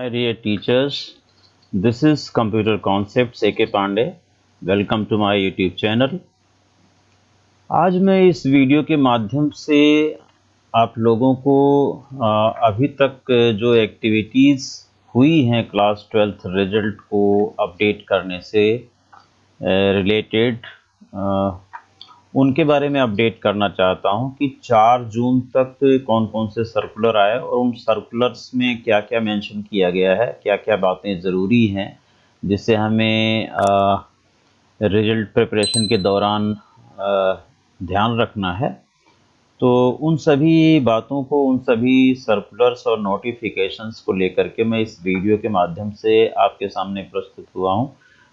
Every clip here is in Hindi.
Hi dear teachers, this is Computer Concepts A.K. Pandey. Welcome to my YouTube channel. आज मैं इस वीडियो के माध्यम से आप लोगों को अभी तक जो एक्टिविटीज़ हुई हैं क्लास 12th रिजल्ट को अपडेट करने से रिलेटेड उनके बारे में अपडेट करना चाहता हूं कि 4 जून तक कौन कौन से सर्कुलर आए और उन सर्कुलर्स में क्या क्या मेंशन किया गया है, क्या क्या बातें ज़रूरी हैं जिससे हमें रिजल्ट प्रिपरेशन के दौरान ध्यान रखना है। तो उन सभी बातों को, उन सभी सर्कुलर्स और नोटिफिकेशंस को लेकर के मैं इस वीडियो के माध्यम से आपके सामने प्रस्तुत हुआ हूं।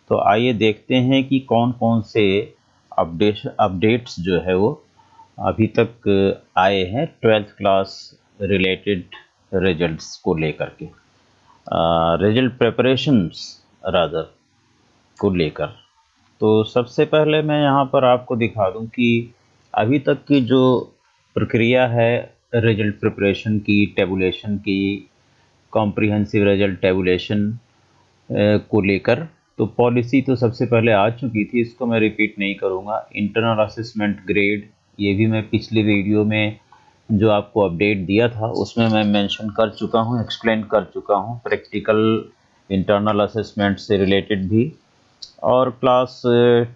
तो आइए देखते हैं कि कौन कौन से अपडेट्स जो है वो अभी तक आए हैं 12th क्लास रिलेटेड रिजल्ट्स को लेकर के, रिजल्ट प्रिपरेशंस रादर को लेकर। तो सबसे पहले मैं यहाँ पर आपको दिखा दूँ कि अभी तक की जो प्रक्रिया है रिजल्ट प्रिपरेशन की, टेबुलेशन की, कॉम्प्रिहेंसिव रिजल्ट टेबुलेशन को लेकर, तो पॉलिसी तो सबसे पहले आ चुकी थी, इसको मैं रिपीट नहीं करूँगा। इंटरनल असेसमेंट ग्रेड, ये भी मैं पिछली वीडियो में जो आपको अपडेट दिया था उसमें मैं मेंशन कर चुका हूँ, एक्सप्लेन कर चुका हूँ, प्रैक्टिकल इंटरनल असेसमेंट से रिलेटेड भी। और क्लास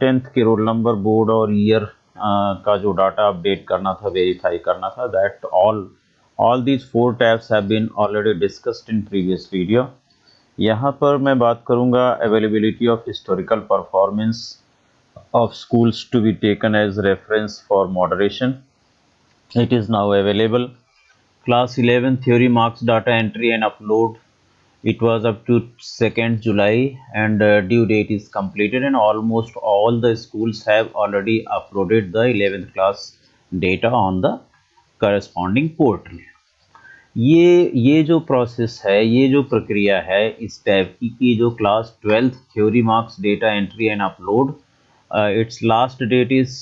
10th के रोल नंबर, बोर्ड और ईयर का जो डाटा अपडेट करना था, वेरीफाई करना था, that all these 4 tabs have been already discussed in previous video. यहाँ पर मैं बात करूँगा availability of historical performance of schools to be taken as reference for moderation. It is now available. Class 11 theory marks data entry and upload. It was up to 2nd July and due date is completed, and almost all the schools have already uploaded the 11th class data on the corresponding portal. ये जो प्रोसेस है, ये जो प्रक्रिया है इस टाइप की जो class 12th theory marks data entry and upload, its last date is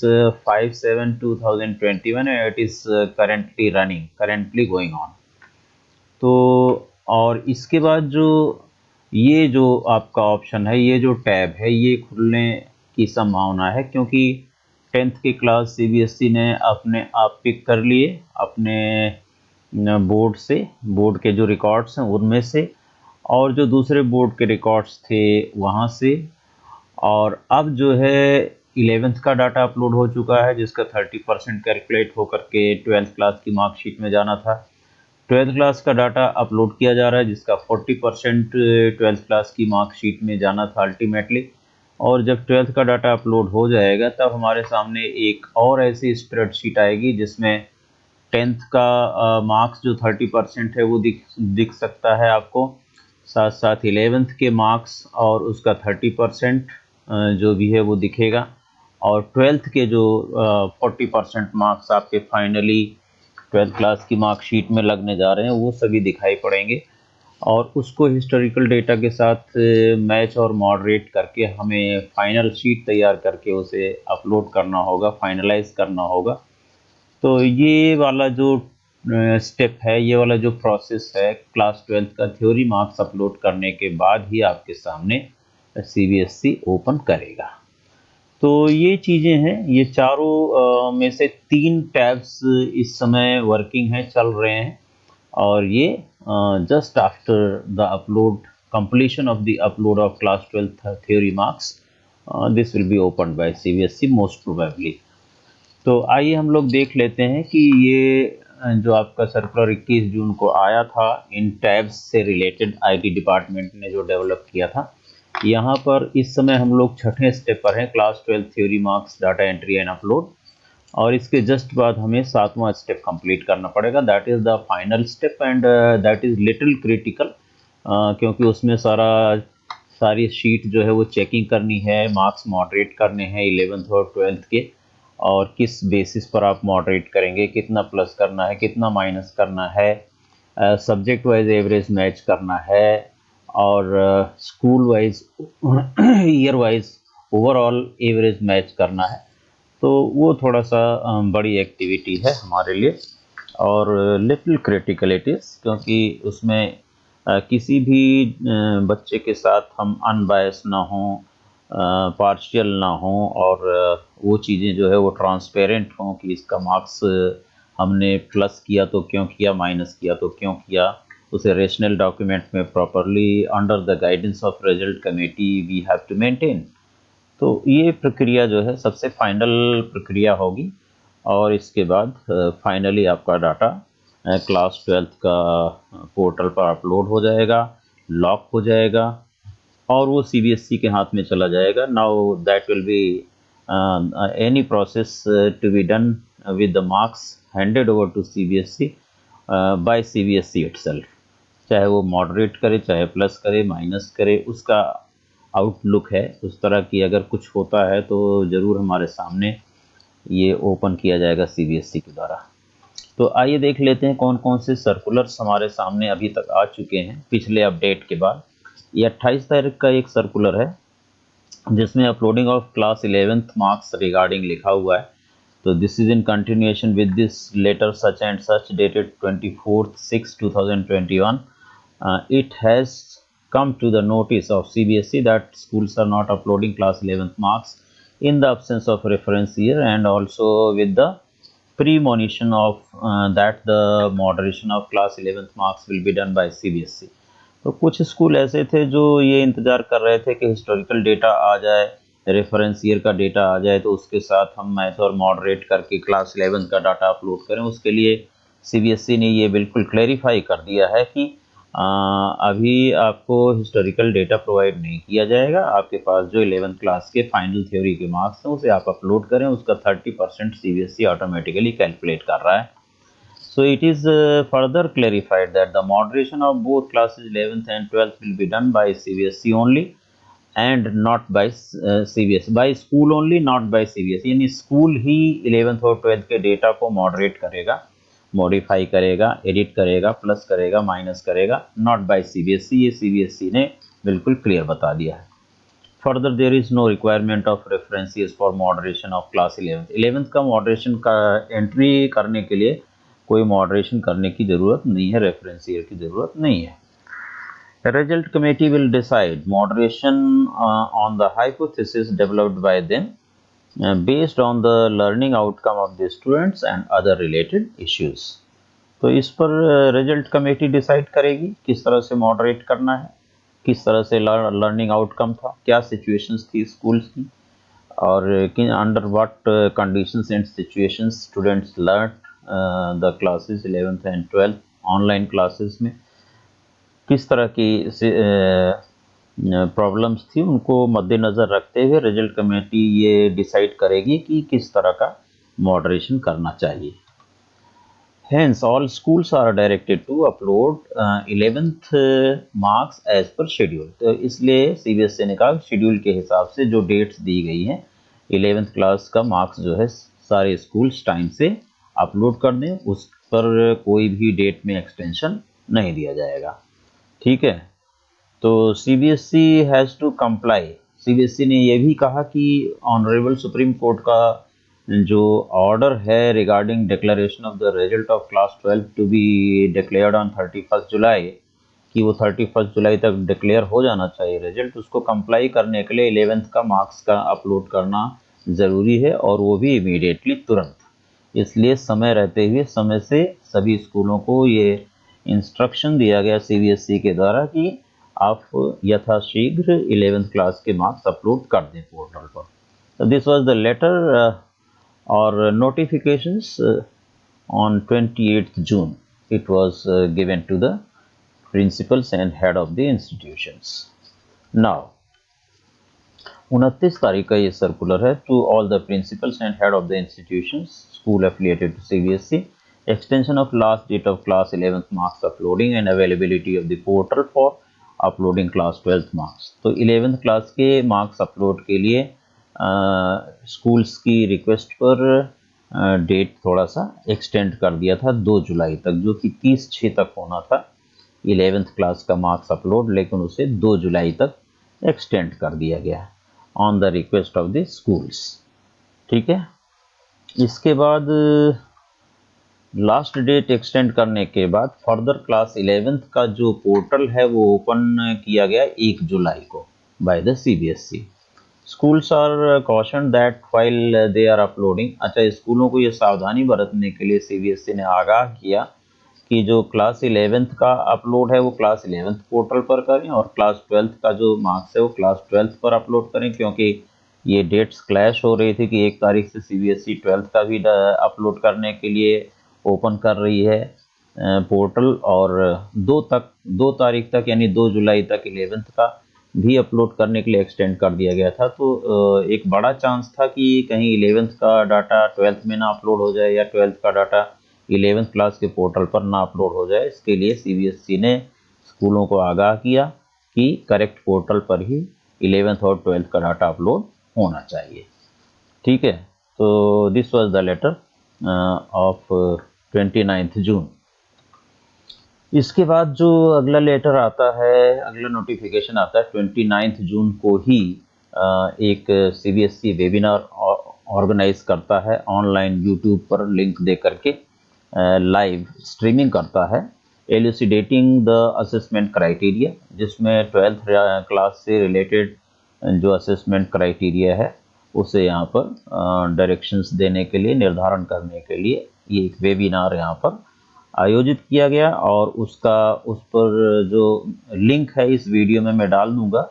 5/7/2021 and it is currently going on. तो और इसके बाद ये जो आपका ऑप्शन है, ये जो टैब है, ये खुलने की संभावना है क्योंकि 10th की क्लास CBSE ने अपने आप पिक कर लिए अपने बोर्ड से, बोर्ड के जो रिकॉर्ड्स हैं उनमें से, और जो दूसरे बोर्ड के रिकॉर्ड्स थे वहाँ से। और अब जो है 11th का डाटा अपलोड हो चुका है जिसका 30% कैलकुलेट होकर के 12th क्लास की मार्कशीट में जाना था। 12th क्लास का डाटा अपलोड किया जा रहा है जिसका 40% 12th क्लास की मार्कशीट में जाना था अल्टीमेटली। और जब 12th का डाटा अपलोड हो जाएगा तब हमारे सामने एक और ऐसी स्प्रेडशीट आएगी जिसमें 10th का मार्क्स जो 30% है वो दिख सकता है आपको, साथ साथ 11th के मार्क्स और उसका 30% जो भी है वो दिखेगा, और 12th के जो 40% मार्क्स आपके फाइनली 12th क्लास की मार्कशीट में लगने जा रहे हैं वो सभी दिखाई पड़ेंगे। और उसको हिस्टोरिकल डेटा के साथ मैच और मॉडरेट करके हमें फाइनल शीट तैयार करके उसे अपलोड करना होगा, फाइनलाइज करना होगा। तो ये वाला जो स्टेप है, ये वाला जो प्रोसेस है, क्लास 12th का थ्योरी मार्क्स अपलोड करने के बाद ही आपके सामने CBSE ओपन करेगा। तो ये चीज़ें हैं, ये चारों में से 3 टैब्स इस समय वर्किंग हैं, चल रहे हैं, और ये just after the upload, completion of the upload of class 12th theory marks, this will be opened by CBSE most probably. तो आइए हम लोग देख लेते हैं कि ये जो आपका सर्कुलर 21 जून को आया था इन टैब्स से रिलेटेड IT डिपार्टमेंट ने जो डेवलप किया था, यहाँ पर इस समय हम लोग 6ठे स्टेप पर हैं, class 12 theory marks data entry and upload, और इसके जस्ट बाद हमें 7वां स्टेप कंप्लीट करना पड़ेगा, that is the final step, and that is little critical क्योंकि उसमें सारी शीट जो है वो चेकिंग करनी है, मार्क्स मॉडरेट करने हैं 11th और 12th के, और किस बेसिस पर आप मॉडरेट करेंगे, कितना प्लस करना है, कितना माइनस करना है, सब्जेक्ट वाइज एवरेज मैच करना है, और school wise year wise overall average match करना है। तो वो थोड़ा सा बड़ी एक्टिविटी है हमारे लिए और लिटिल क्रिटिकल इट इज़, क्योंकि उसमें किसी भी बच्चे के साथ हम अनबायस ना हों, पार्शियल ना हों, और वो चीज़ें जो है वो ट्रांसपेरेंट हों कि इसका मार्क्स हमने प्लस किया तो क्यों किया, माइनस किया तो क्यों किया, उसे रेशनल डॉक्यूमेंट में properly under the guidance of result committee we have to maintain. तो ये प्रक्रिया जो है सबसे फाइनल प्रक्रिया होगी, और इसके बाद फाइनली आपका डाटा क्लास 12th का पोर्टल पर अपलोड हो जाएगा, लॉक हो जाएगा, और वो सीबीएसई के हाथ में चला जाएगा। Now that will be any process to be done with the marks handed over to CBSE by CBSE itself. चाहे वो मॉडरेट करे, चाहे प्लस करे, माइनस करे, उसका आउटलुक है उस तरह की। अगर कुछ होता है तो ज़रूर हमारे सामने ये ओपन किया जाएगा सीबीएसई के द्वारा। तो आइए देख लेते हैं कौन कौन से सर्कुलर्स हमारे सामने अभी तक आ चुके हैं पिछले अपडेट के बाद। ये 28 तारीख का एक सर्कुलर है जिसमें uploading of class 11th marks regarding लिखा हुआ है। तो this is in continuation with this letter such and such dated 24/6/2021. It has come to the notice of CBSE that schools are not uploading class 11th marks in the absence of reference year, and also with the premonition of that the moderation of class 11th marks will be done by CBSE. तो कुछ स्कूल ऐसे थे जो ये इंतज़ार कर रहे थे कि हिस्टोरिकल डेटा आ जाए, रेफरेंस ईयर का डेटा आ जाए, तो उसके साथ हम मैथ और मॉडरेट करके क्लास 11 का डाटा अपलोड करें। उसके लिए सीबीएसई ने ये बिल्कुल क्लैरिफाई कर दिया है कि अभी आपको हिस्टोरिकल डेटा प्रोवाइड नहीं किया जाएगा। आपके पास जो 11th क्लास के फाइनल थ्योरी के मार्क्स हैं उसे आप अपलोड करें, उसका 30% सीबीएसई ऑटोमेटिकली कैलकुलेट कर रहा है। So it is further clarified that the moderation of both classes 11th and 12th will be done by CBSE only and not by CBSE, by school only, not by CBSE। यानी स्कूल ही 11th और 12th के डेटा को मॉडरेट करेगा, मॉडिफाई करेगा, एडिट करेगा, प्लस करेगा, माइनस करेगा, नॉट बाय सीबीएसई। ये सीबीएसई ने बिल्कुल क्लियर बता दिया है। Further there is no requirement of references for moderation of class 11th का मॉडरेशन का एंट्री करने के लिए कोई मॉडरेशन करने की ज़रूरत नहीं है, रेफरेंस ईयर की ज़रूरत नहीं है। Result committee will decide moderation on the hypothesis developed by them based on the learning outcome of the students and other related issues। तो इस पर रिजल्ट कमेटी डिसाइड करेगी किस तरह से मॉडरेट करना है, किस तरह से लर्निंग आउटकम था, क्या सिचुएशंस थी स्कूल्स की, और किन under what conditions and situations students learn the classes 11th and 12th online classes में, किस तरह की प्रॉब्लम्स थी, उनको मद्देनज़र रखते हुए रिजल्ट कमेटी ये डिसाइड करेगी कि किस तरह का मॉडरेशन करना चाहिए। Hence, all schools are directed to upload 11th marks as per schedule। तो इसलिए सीबीएसई ने कहा शेड्यूल के हिसाब से जो डेट्स दी गई हैं 11th क्लास का मार्क्स जो है सारे स्कूल्स टाइम से अपलोड कर दें, उस पर कोई भी डेट में एक्सटेंशन नहीं दिया जाएगा। ठीक है, तो CBSE has to comply. CBSE ने यह भी कहा कि ऑनरेबल सुप्रीम कोर्ट का जो ऑर्डर है regarding declaration of the result of class 12 to be declared on 31 July, कि वो 31 जुलाई तक डिक्लेयर हो जाना चाहिए रिजल्ट, उसको कंप्लाई करने के लिए 11th का मार्क्स का अपलोड करना ज़रूरी है, और वो भी इमीडिएटली, तुरंत। इसलिए समय रहते हुए समय से सभी स्कूलों को ये इंस्ट्रक्शन दिया गया सीबीएसई के द्वारा कि आप यथाशीघ्र 11th क्लास के मार्क्स अपलोड कर दें पोर्टल पर। तो this was the letter or notifications on 28th June it was given to the principals and head of the institutions। Now 29 तारीख का ये सर्कुलर है to all the principals and head of the institutions school affiliated to CBSE, extension of last date of class 11th marks uploading and availability of the portal for uploading class 12th marks। तो 11th क्लास के मार्क्स अपलोड के लिए स्कूल्स की रिक्वेस्ट पर डेट थोड़ा सा एक्सटेंड कर दिया था 2 जुलाई तक, जो कि 30/6 तक होना था 11th क्लास का मार्क्स अपलोड, लेकिन उसे 2 जुलाई तक एक्सटेंड कर दिया गया on the request of the schools. ठीक है, इसके बाद लास्ट डेट एक्सटेंड करने के बाद फर्दर क्लास 11th का जो पोर्टल है वो ओपन किया गया 1 जुलाई को by the CBSE. Schools are caution that while they are uploading. अच्छा, स्कूलों को ये सावधानी बरतने के लिए सीबीएसई ने आगाह किया कि जो क्लास 11th का अपलोड है वो क्लास 11th पोर्टल पर करें और क्लास 12th का जो मार्क्स है वो क्लास 12th पर अपलोड करें, क्योंकि ये डेट्स क्लैश हो रही थी कि 1 तारीख से सीबीएसई 12th का भी अपलोड करने के लिए ओपन कर रही है पोर्टल, और 2 तारीख तक यानी 2 जुलाई तक 11th का भी अपलोड करने के लिए एक्सटेंड कर दिया गया था। तो एक बड़ा चांस था कि कहीं 11th का डाटा 12th में ना अपलोड हो जाए या 12th का डाटा 11th क्लास के पोर्टल पर ना अपलोड हो जाए। इसके लिए सीबीएसई ने स्कूलों को आगाह किया कि करेक्ट पोर्टल पर ही 11th और 12th का डाटा अपलोड होना चाहिए। ठीक है, तो this was the letter of 29 June. इसके बाद जो अगला लेटर आता है, अगला नोटिफिकेशन आता है 29 जून को ही एक सीबीएसई वेबिनार ऑर्गेनाइज करता है ऑनलाइन यूट्यूब पर लिंक दे करके लाइव स्ट्रीमिंग करता है, एलुसिडेटिंग द असेसमेंट क्राइटेरिया, जिसमें 12th क्लास से रिलेटेड जो असेसमेंट क्राइटेरिया है उसे यहाँ पर डायरेक्शंस देने के लिए, निर्धारण करने के लिए ये एक वेबिनार यहाँ पर आयोजित किया गया। और उसका उस पर जो लिंक है इस वीडियो में मैं डाल दूंगा,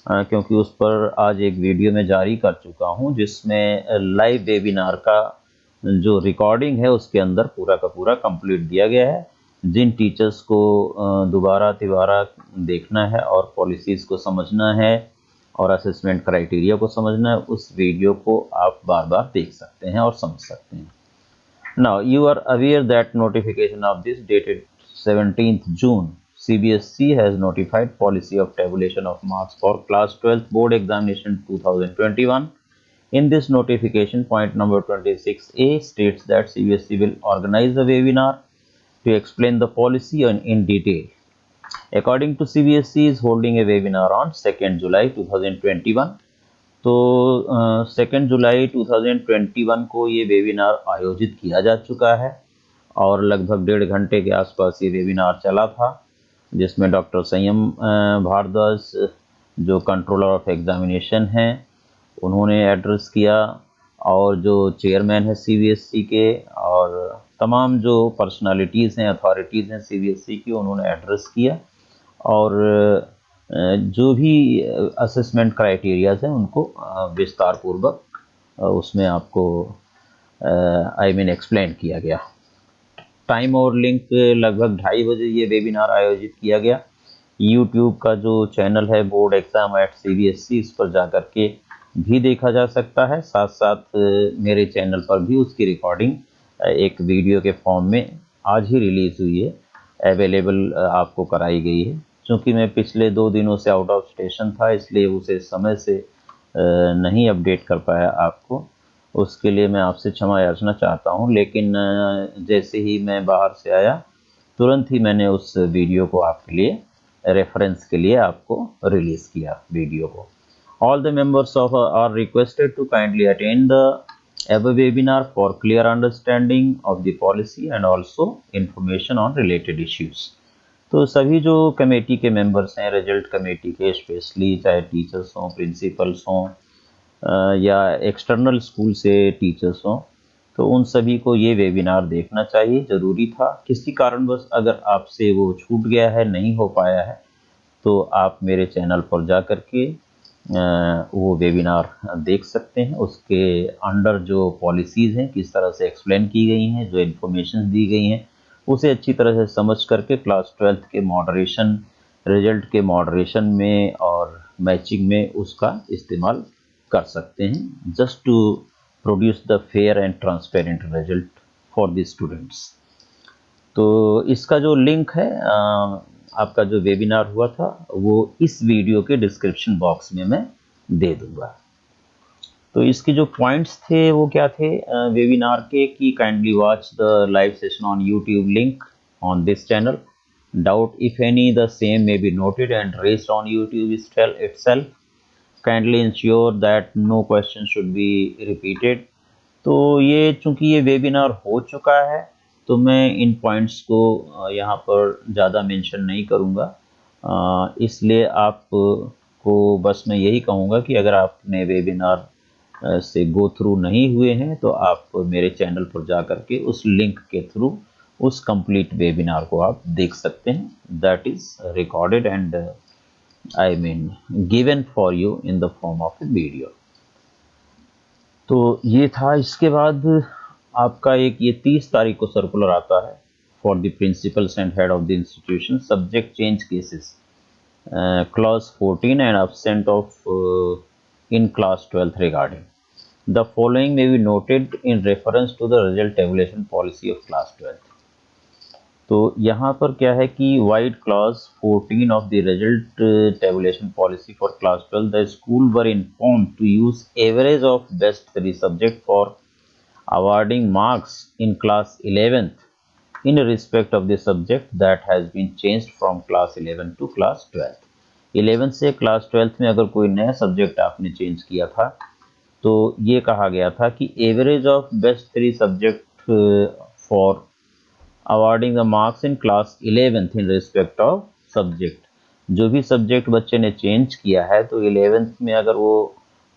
क्योंकि उस पर आज एक वीडियो में जारी कर चुका हूं जिसमें लाइव वेबिनार का जो रिकॉर्डिंग है उसके अंदर पूरा का पूरा कंप्लीट दिया गया है। जिन टीचर्स को दोबारा तिबारा देखना है और पॉलिसीज़ को समझना है और असेसमेंट क्राइटेरिया को समझना है, उस वीडियो को आप बार बार देख सकते हैं और समझ सकते हैं। Now, you are aware that notification of this dated 17th June, CBSE has notified policy of tabulation of marks for class 12th board examination 2021. In this notification, point number 26A states that CBSE will organize a webinar to explain the policy in detail. According to CBSE is holding a webinar on 2nd July 2021. तो 2 जुलाई 2021 को ये वेबिनार आयोजित किया जा चुका है और लगभग 1.5 घंटे के आसपास ये वेबिनार चला था, जिसमें डॉक्टर संयम भारद्वाज जो कंट्रोलर ऑफ एग्जामिनेशन हैं उन्होंने एड्रेस किया, और जो चेयरमैन है सीबीएसई के और तमाम जो पर्सनालिटीज़ हैं, अथॉरिटीज़ हैं सीबीएसई की, उन्होंने एड्रेस किया और जो भी असेसमेंट क्राइटेरियाज हैं उनको विस्तार पूर्वक उसमें आपको एक्सप्लेन किया गया। टाइम और लिंक लगभग 2:30 बजे ये वेबिनार आयोजित किया गया। यूट्यूब का जो चैनल है बोर्ड एग्जाम एट सीबीएसई, इस पर जाकर के भी देखा जा सकता है। साथ साथ मेरे चैनल पर भी उसकी रिकॉर्डिंग एक वीडियो के फॉर्म में आज ही रिलीज़ हुई है, अवेलेबल आपको कराई गई है। चूँकि मैं पिछले 2 दिनों से आउट ऑफ स्टेशन था, इसलिए उसे समय से नहीं अपडेट कर पाया आपको, उसके लिए मैं आपसे क्षमा याचना चाहता हूं। लेकिन जैसे ही मैं बाहर से आया तुरंत ही मैंने उस वीडियो को आपके लिए रेफरेंस के लिए आपको रिलीज़ किया वीडियो को। All the members of are requested to kindly attend the above webinar for clear understanding of the policy and also information on related issues। तो सभी जो कमेटी के मेंबर्स हैं, रिजल्ट कमेटी के, स्पेशली चाहे टीचर्स हों, प्रिंसिपल्स हों या एक्सटर्नल स्कूल से टीचर्स हों, तो उन सभी को ये वेबिनार देखना चाहिए, ज़रूरी था। किसी कारणवश अगर आपसे वो छूट गया है, नहीं हो पाया है, तो आप मेरे चैनल पर जा कर के वो वेबिनार देख सकते हैं। उसके अंडर जो पॉलिसीज़ हैं किस तरह से एक्सप्लेन की गई हैं, जो इन्फॉर्मेशन दी गई हैं, उसे अच्छी तरह से समझ करके क्लास 12th के मॉडरेशन, रिजल्ट के मॉडरेशन में और मैचिंग में उसका इस्तेमाल कर सकते हैं, just to produce the fair and transparent result for the students. तो इसका जो लिंक है, आपका जो वेबिनार हुआ था वो इस वीडियो के डिस्क्रिप्शन बॉक्स में मैं दे दूंगा। तो इसके जो पॉइंट्स थे वो क्या थे वेबिनार के, कि kindly watch the live session on YouTube link on this channel, doubt if any the same may be noted and raised on YouTube itself, kindly ensure that no question should be repeated. तो ये चूंकि ये वेबिनार हो चुका है तो मैं इन पॉइंट्स को यहाँ पर ज़्यादा मेंशन नहीं करूँगा, इसलिए आप को बस मैं यही कहूँगा कि अगर आपने वेबिनार से गो थ्रू नहीं हुए हैं तो आप मेरे चैनल पर जा कर के उस लिंक के थ्रू उस कंप्लीट वेबिनार को आप देख सकते हैं, that is recorded and I mean given for you in the form of A video. तो ये था। इसके बाद आपका एक ये 30 तारीख को सर्कुलर आता है for the principals and head of the institution, subject change cases, clause 14 and absent of in class 12th regarding the following may be noted in reference to the result tabulation policy of class 12th। तो यहाँ पर क्या है कि vide clause 14 of the result tabulation policy for class 12 the school were informed to use average of best 3 subject for awarding marks in class 11th in respect of the subject that has been changed from class 11 to class 12th। 11th से क्लास 12th में अगर कोई नया सब्जेक्ट आपने चेंज किया था तो ये कहा गया था कि average of best 3 subject for awarding the marks in class 11th in respect of subject, जो भी सब्जेक्ट बच्चे ने चेंज किया है तो 11th में अगर वो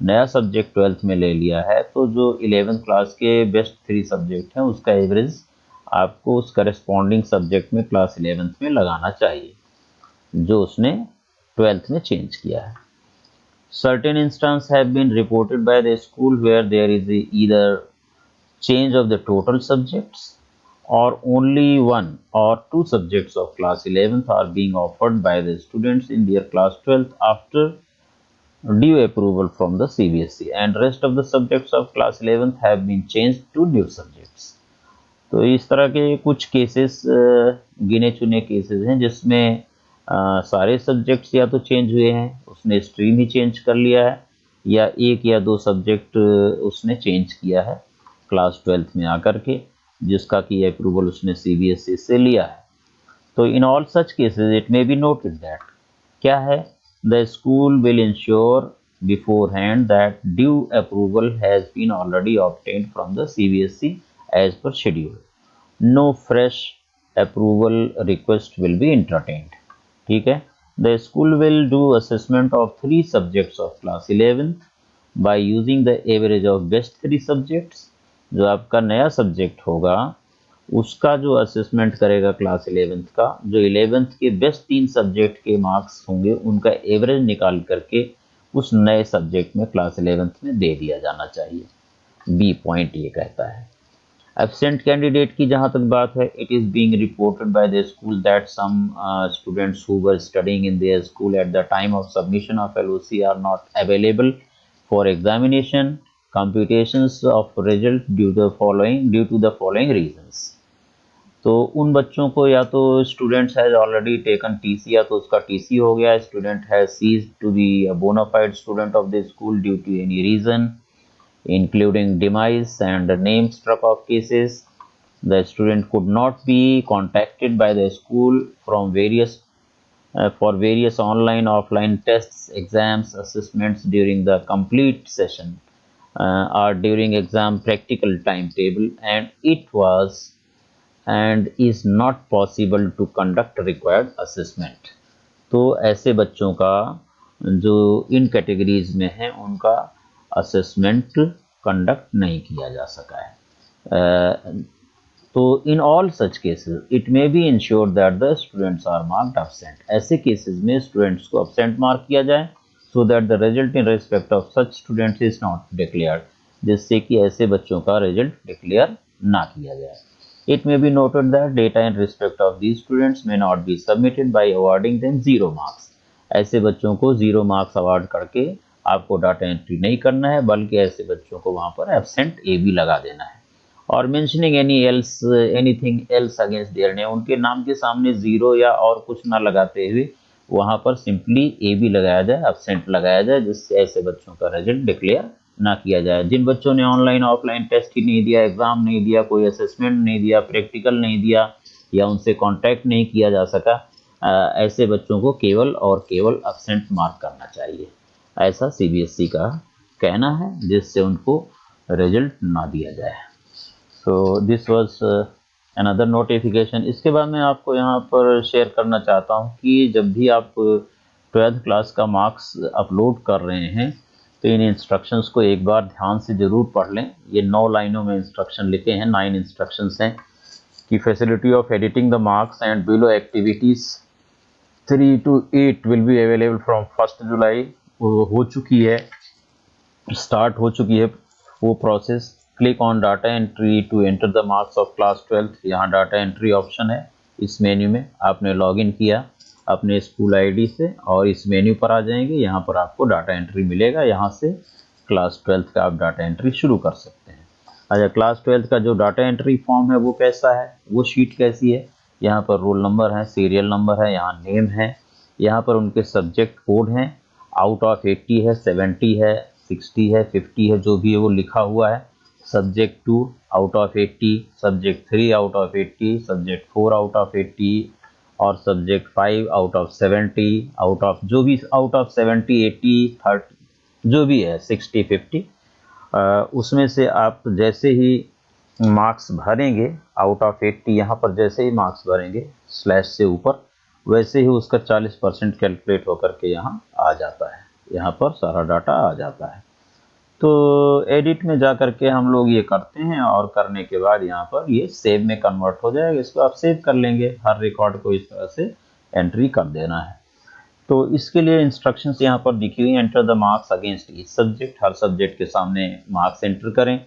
नया सब्जेक्ट 12th में ले लिया है तो जो 11th क्लास के बेस्ट 3 सब्जेक्ट हैं उसका एवरेज आपको उस करस्पॉन्डिंग सब्जेक्ट में क्लास 11th में लगाना चाहिए जो उसने 12th में चेंज किया है। Certain instances have been reported by the school where there is either change of the total subjects or only one or two subjects of class 11th are being offered by the students in their class 12th after due approval from the CBSE and rest of the subjects of class 11th have been changed to new subjects। तो इस तरह के कुछ केसेस गिने चुने केसेस हैं जिसमें सारे सब्जेक्ट्स या तो चेंज हुए हैं, उसने स्ट्रीम ही चेंज कर लिया है, या एक या दो सब्जेक्ट उसने चेंज किया है क्लास 12th में आकर के, जिसका कि अप्रूवल उसने CBSE से लिया है। तो in all such cases it may be noted that क्या है, the school will ensure beforehand that due approval has been already obtained from the CBSE as per schedule। No fresh approval request will be entertained। ठीक है। The school will do assessment of 3 subjects of class 11th by using the average of best 3 subjects। जो आपका नया सब्जेक्ट होगा उसका जो असेसमेंट करेगा क्लास 11th का, जो 11th के बेस्ट 3 सब्जेक्ट के मार्क्स होंगे उनका एवरेज निकाल करके उस नए सब्जेक्ट में क्लास 11th में दे दिया जाना चाहिए। बी पॉइंट ये कहता है। एब्सेंट कैंडिडेट की जहाँ तक बात है, it is being reported by the school that some students who were studying in their school at the time of submission of LOC are not available for examination computations of result due to the following reasons। तो उन बच्चों को या तो students has already taken TC या तो उसका TC हो गया, student has ceased to be a bona fide student of the school due to any reason including demise and name struck of cases। The student could not be contacted by the school from for various online offline tests, exams, assessments during the complete session or during exam practical timetable, and it was and is not possible to conduct required assessment। तो ऐसे बच्चों का जो इन कैटेगरीज में हैं उनका असेसमेंट कंडक्ट नहीं किया जा सका है। तो in all such cases it may be ensure that the students are marked absent. ऐसे केसेस में स्टूडेंट्स को एब्सेंट मार्क किया जाए so that the result in respect of such students is not declared, जिससे कि ऐसे बच्चों का रिजल्ट डिक्लेयर ना किया जाए। It may be noted that data in respect of these students may not be submitted by awarding them 0 marks। ऐसे बच्चों को 0 मार्क्स अवार्ड करके आपको डाटा एंट्री नहीं करना है, बल्कि ऐसे बच्चों को वहाँ पर एब्सेंट ए भी लगा देना है। और mentioning anything else against their name, उनके नाम के सामने 0 या और कुछ ना लगाते हुए वहाँ पर सिंपली ए भी लगाया जाए, एब्सेंट लगाया जाए, जिससे ऐसे बच्चों का रिजल्ट डिक्लेयर ना किया जाए। जिन बच्चों ने ऑनलाइन ऑफलाइन टेस्ट ही नहीं दिया, एग्जाम नहीं दिया, कोई असेसमेंट नहीं दिया, प्रैक्टिकल नहीं दिया या उनसे कांटेक्ट नहीं किया जा सका, ऐसे बच्चों को केवल और केवल एब्सेंट मार्क करना चाहिए, ऐसा CBSE का कहना है, जिससे उनको रिजल्ट ना दिया जाए। So this was another notification. इसके बाद मैं आपको यहाँ पर शेयर करना चाहता हूँ कि जब भी आप 12th क्लास का मार्क्स अपलोड कर रहे हैं तो इन इंस्ट्रक्शंस को एक बार ध्यान से ज़रूर पढ़ लें। ये 9 लाइनों में इंस्ट्रक्शन लिखे हैं, 9 इंस्ट्रक्शंस हैं कि facility of editing the marks and below activities 3 to 8 will be available from 1 July. वो हो चुकी है, स्टार्ट हो चुकी है वो process. Click on data entry to enter the marks of class 12th। यहाँ डाटा एंट्री ऑप्शन है। इस मेन्यू में आपने लॉगिन किया अपने स्कूल आईडी से और इस मेन्यू पर आ जाएंगे। यहाँ पर आपको डाटा एंट्री मिलेगा, यहाँ से क्लास 12th का आप डाटा एंट्री शुरू कर सकते हैं। अच्छा, क्लास 12th का जो डाटा एंट्री फॉर्म है वो कैसा है, वो शीट कैसी है। यहाँ पर रोल नंबर है, सीरियल नंबर है, यहाँ नेम है, यहाँ पर उनके सब्जेक्ट कोड हैं। आउट ऑफ 80 है, 70 है, 60 है, 50 है, जो भी है वो लिखा हुआ है। Subject 2 out of 80, subject 3 out of 80, subject 4 out of 80 और subject 5 out of 70, out of जो भी आउट ऑफ 70, 80, 30 जो भी है, 60, 50, उसमें से आप जैसे ही मार्क्स भरेंगे आउट ऑफ 80, यहाँ पर जैसे ही मार्क्स भरेंगे स्लैश से ऊपर, वैसे ही उसका 40% कैलकुलेट होकर के यहाँ आ जाता है। यहाँ पर सारा डाटा आ जाता है। तो एडिट में जा कर के हम लोग ये करते हैं और करने के बाद यहाँ पर ये सेव में कन्वर्ट हो जाएगा। इसको आप सेव कर लेंगे, हर रिकॉर्ड को इस तरह से एंट्री कर देना है। तो इसके लिए इंस्ट्रक्शंस यहाँ पर दिखी हुई। Enter the marks against each subject, हर सब्जेक्ट के सामने मार्क्स एंटर करें।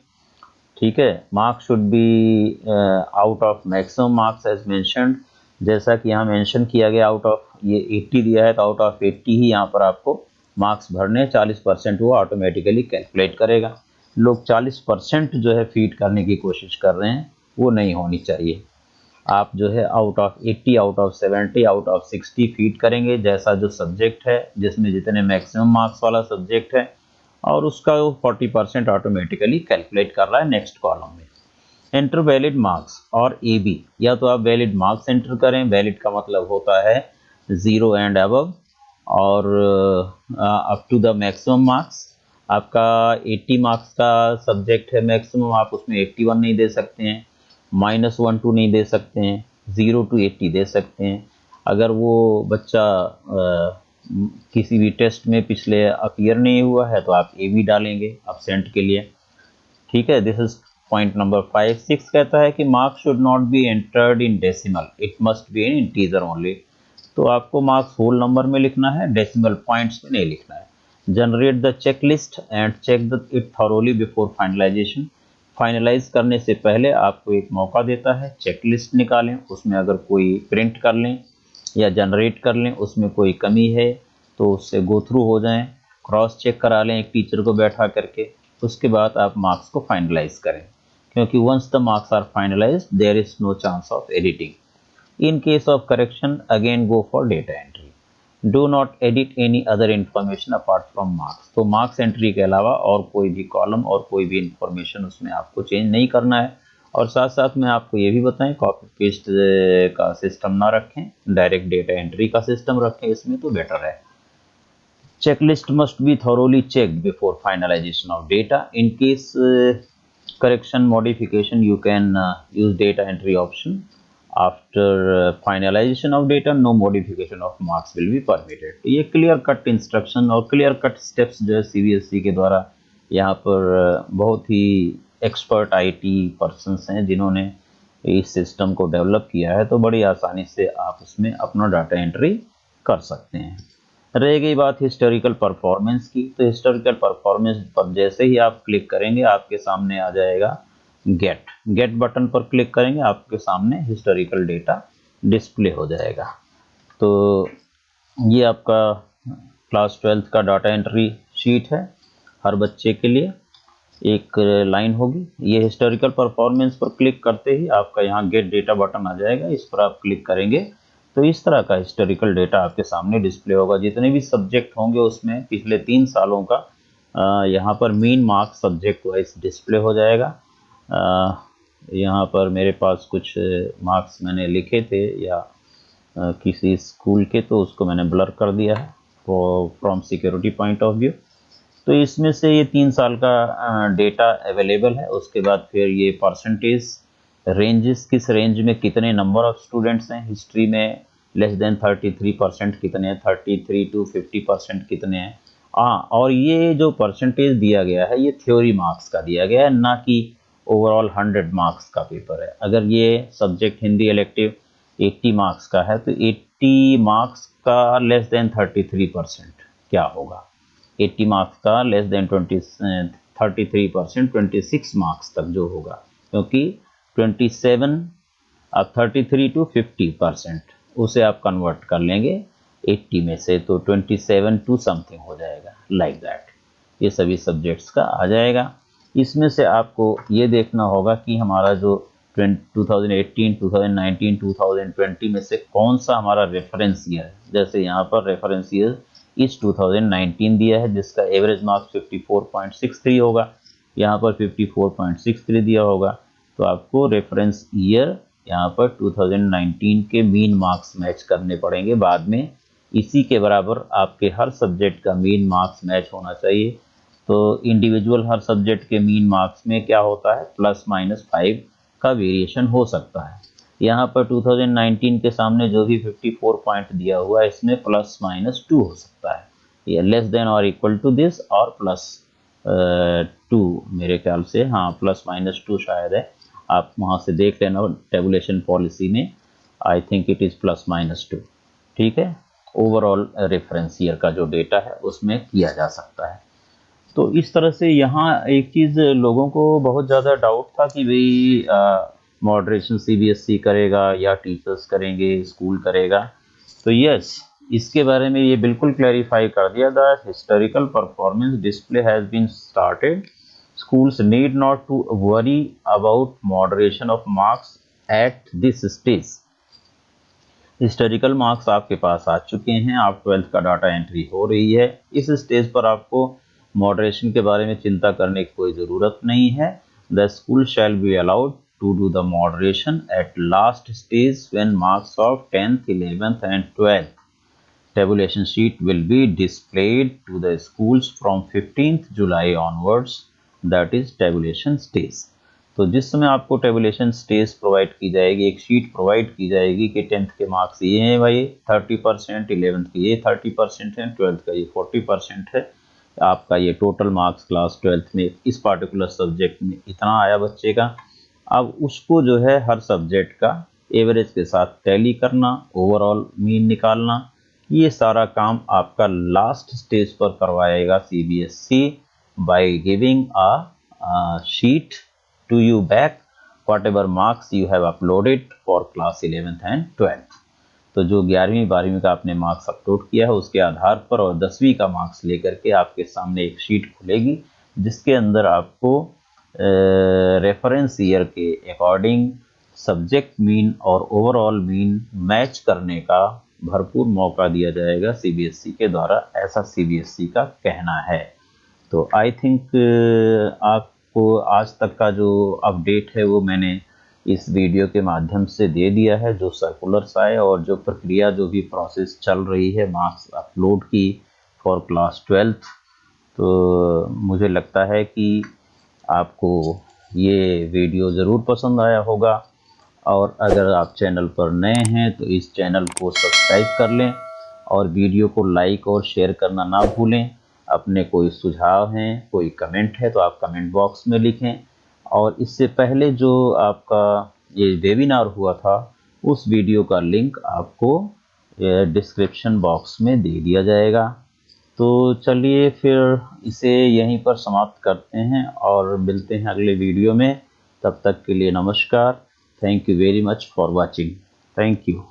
ठीक है, marks should be out of maximum marks as mentioned. जैसा कि यहाँ मेंशन किया गया, आउट ऑफ ये 80 दिया है तो आउट ऑफ 80 ही यहाँ पर आपको मार्क्स भरने। 40% वो ऑटोमेटिकली कैलकुलेट करेगा। लोग 40% जो है फीड करने की कोशिश कर रहे हैं, वो नहीं होनी चाहिए। आप जो है out of 80, out of 70, out of 60 feed करेंगे, जैसा जो सब्जेक्ट है जिसमें जितने मैक्सिमम मार्क्स वाला सब्जेक्ट है, और उसका वो 40% ऑटोमेटिकली कैलकुलेट कर रहा है नेक्स्ट कॉलम में। एंटर वैलिड मार्क्स और ए बी, या तो आप वैलिड मार्क्स एंटर करें। वैलिड का मतलब होता है 0 एंड अबव, और up to the maximum marks. आपका 80 मार्क्स का सब्जेक्ट है मैक्सिमम, आप उसमें 81 नहीं दे सकते हैं, -1 to नहीं दे सकते हैं, 0 to 80 दे सकते हैं। अगर वो बच्चा किसी भी टेस्ट में पिछले अपीयर नहीं हुआ है तो आप ए बी डालेंगे एब्सेंट के लिए। ठीक है, दिस इज पॉइंट नंबर 5। 6 कहता है कि marks should not be entered in decimal, it must be in integer only. तो आपको मार्क्स होल नंबर में लिखना है, डेसिमल पॉइंट्स में नहीं लिखना है। Generate the check list and check the it thoroughly before finalisation. Finalise करने से पहले आपको एक मौका देता है, चेक लिस्ट निकालें, उसमें अगर कोई प्रिंट कर लें या जनरेट कर लें, उसमें कोई कमी है तो उससे गो थ्रू हो जाएं, क्रॉस चेक करा लें एक टीचर को बैठा करके। उसके बाद आप मार्क्स को फाइनलाइज करें, क्योंकि once the marks are finalised there is no chance of editing. In case of correction again go for data entry. Do not edit any other information apart from marks. तो मार्क्स एंट्री के अलावा और कोई भी कॉलम और कोई भी इंफॉर्मेशन उसमें आपको चेंज नहीं करना है। और साथ साथ में आपको ये भी बताएं, कॉपी पेस्ट का सिस्टम ना रखें, डायरेक्ट डेटा एंट्री का सिस्टम रखें, इसमें तो बेटर है। Checklist must be thoroughly checked before finalization of data. In case correction modification, you can use data entry option. After finalization of data, no modification of marks will be permitted. तो ये क्लियर कट इंस्ट्रक्शन और क्लियर कट स्टेप्स जो है CBSE के द्वारा यहाँ पर बहुत ही एक्सपर्ट IT पर्सन्स हैं जिन्होंने इस सिस्टम को डेवलप किया है, तो बड़ी आसानी से आप उसमें अपना डाटा एंट्री कर सकते हैं। रह गई बात हिस्टोरिकल परफॉर्मेंस की, तो हिस्टोरिकल परफॉर्मेंस पर जैसे ही आप क्लिक करेंगे आपके सामने आ जाएगा गेट बटन पर क्लिक करेंगे, आपके सामने हिस्टोरिकल डेटा डिस्प्ले हो जाएगा। तो ये आपका क्लास 12th का डाटा एंट्री शीट है। हर बच्चे के लिए एक लाइन होगी। ये हिस्टोरिकल परफॉर्मेंस पर क्लिक करते ही आपका यहाँ गेट डेटा बटन आ जाएगा, इस पर आप क्लिक करेंगे तो इस तरह का हिस्टोरिकल डेटा आपके सामने डिस्प्ले होगा। जितने भी सब्जेक्ट होंगे उसमें पिछले 3 सालों का यहाँ पर mean marks subject wise display हो जाएगा। यहाँ पर मेरे पास कुछ मार्क्स मैंने लिखे थे या किसी स्कूल के, तो उसको मैंने ब्लर कर दिया है from security point of view. तो इसमें से ये 3 साल का डेटा अवेलेबल है। उसके बाद फिर ये परसेंटेज रेंजेस किस रेंज में कितने नंबर ऑफ स्टूडेंट्स हैं, हिस्ट्री में लेस देन 33% कितने हैं, 33 to 50% कितने हैं। हाँ, और ये जो परसेंटेज दिया गया है ये थ्योरी मार्क्स का दिया गया है, ना कि ओवरऑल 100 मार्क्स का पेपर है। अगर ये सब्जेक्ट हिंदी इलेक्टिव 80 मार्क्स का है तो 80 मार्क्स का लेस देन 33% क्या होगा, 80 मार्क्स का लेस देन 33% 26 मार्क्स तक जो होगा, क्योंकि 27 अब 33 to 50% उसे आप कन्वर्ट कर लेंगे 80 में से, तो 27 टू समथिंग हो जाएगा, लाइक दैट। ये सभी सब्जेक्ट्स का आ जाएगा। इसमें से आपको ये देखना होगा कि हमारा जो 2018, 2019, 2020 में से कौन सा हमारा रेफरेंस ईयर है। जैसे यहाँ पर रेफरेंस ईयर इस 2019 दिया है, जिसका एवरेज मार्क्स 54.63 होगा, यहाँ पर 54.63 दिया होगा, तो आपको रेफरेंस ईयर यहाँ पर 2019 के मीन मार्क्स मैच करने पड़ेंगे बाद में। इसी के बराबर आपके हर सब्जेक्ट का मीन मार्क्स मैच होना चाहिए। तो इंडिविजुअल हर सब्जेक्ट के मीन मार्क्स में क्या होता है, +-5 का वेरिएशन हो सकता है। यहाँ पर 2019 के सामने जो भी 54 पॉइंट दिया हुआ है, इसमें +-2 हो सकता है, ये लेस देन और इक्वल टू दिस और +2 मेरे ख्याल से, हाँ +-2 शायद है। आप वहाँ से देख लेना टेबुलेशन पॉलिसी में, आई थिंक इट इज़ +-2। ठीक है, ओवरऑल रेफरेंस ईयर का जो डेटा है उसमें किया जा सकता है। तो इस तरह से यहाँ एक चीज़ लोगों को बहुत ज़्यादा डाउट था कि भाई मॉडरेशन सीबीएसई करेगा या टीचर्स करेंगे, स्कूल करेगा। तो यस, इसके बारे में ये बिल्कुल क्लैरिफाई कर दिया that historical performance display has been started, schools need not to worry about moderation of marks at this stage। Historical marks आपके पास आ चुके हैं, आप 12th का डाटा एंट्री हो रही है, इस स्टेज पर आपको मॉडरेशन के बारे में चिंता करने की कोई ज़रूरत नहीं है। The school shall be allowed to do the moderation at last stage when marks of 10th, 11th and 12th tabulation sheet will be displayed to the schools from 15th July onwards, that is tabulation stage। तो जिस समय आपको टेबुलेशन स्टेज प्रोवाइड की जाएगी, एक शीट प्रोवाइड की जाएगी कि 10th के मार्क्स ये हैं भाई 30%, 11th के ये 30% है, 12th का ये 40% है, आपका ये टोटल मार्क्स क्लास 12th में इस पार्टिकुलर सब्जेक्ट में इतना आया बच्चे का। अब उसको जो है हर सब्जेक्ट का एवरेज के साथ टैली करना, ओवरऑल मीन निकालना, ये सारा काम आपका लास्ट स्टेज पर करवाएगा CBSE by giving a sheet to you back whatever marks you have uploaded for class 11th and 12th। तो जो 11वीं 12वीं का आपने मार्क्स अपलोड किया है उसके आधार पर और 10वीं का मार्क्स लेकर के आपके सामने एक शीट खुलेगी, जिसके अंदर आपको रेफरेंस ईयर के अकॉर्डिंग सब्जेक्ट मीन और ओवरऑल मीन मैच करने का भरपूर मौका दिया जाएगा सीबीएसई के द्वारा, ऐसा सीबीएसई का कहना है। तो आई थिंक आपको आज तक का जो अपडेट है वो मैंने इस वीडियो के माध्यम से दे दिया है, जो सर्कुलर्स आए और जो प्रक्रिया जो भी प्रोसेस चल रही है मार्क्स अपलोड की फॉर क्लास 12th। तो मुझे लगता है कि आपको ये वीडियो ज़रूर पसंद आया होगा, और अगर आप चैनल पर नए हैं तो इस चैनल को सब्सक्राइब कर लें और वीडियो को लाइक और शेयर करना ना भूलें। अपने कोई सुझाव हैं, कोई कमेंट है तो आप कमेंट बॉक्स में लिखें, और इससे पहले जो आपका ये वेबिनार हुआ था उस वीडियो का लिंक आपको डिस्क्रिप्शन बॉक्स में दे दिया जाएगा। तो चलिए फिर इसे यहीं पर समाप्त करते हैं और मिलते हैं अगले वीडियो में। तब तक के लिए नमस्कार। Thank you very much for watching. Thank you.